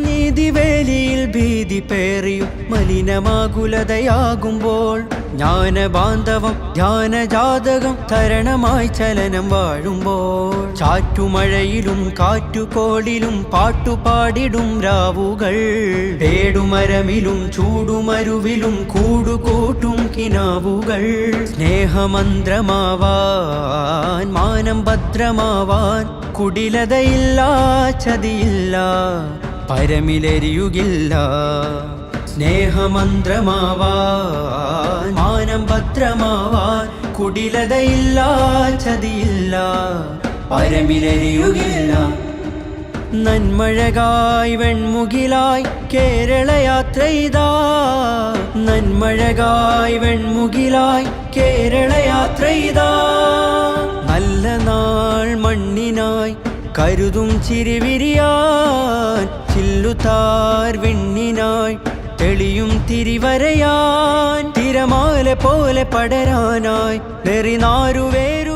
നീതിവേലിയിൽ ഭീതി പേറിയും മലിനമാകുലതയാകുമ്പോൾ ജ്ഞാനബാന്ധവം ധ്യാനജാതകം തരണമായി ചലനം വാഴുമ്പോൾ ചാറ്റുമഴയിലും കാറ്റുകോളിലും പാട്ടുപാടിടും രാവുകൾ പേടുമരമിലും ചൂടുമരുവിലും കൂടുകൂട്ടും കിനാവുകൾ സ്നേഹമന്ത്രമാവാൻ മാനം ഭദ്രമാവാൻ കുടിലതയില്ല ചതിയില്ല പരമിലെരിയുകില്ല സ്നേഹമന്ത്രമാവാൻ മാനം ഭദ്രമാവാൻ കുടിലതയില്ല ചതിയില്ല പരമിലെരിയുകില്ല നന്മഴകായി വെൺമുകിലായി കേരളയാത്രയിതാ നന്മഴകായി വെൺമുകിലായി കേരളയാത്രയിതാ നല്ല നാൾ മണ്ണിനായി കരുതും ചിരിവിരിയാൻ ചില്ലുതാർ വിണ്ണിനായി തെളിയും തിരിവരയാൻ തിരമാല പോലെ പടരാനായി നെറിനാരുവേരു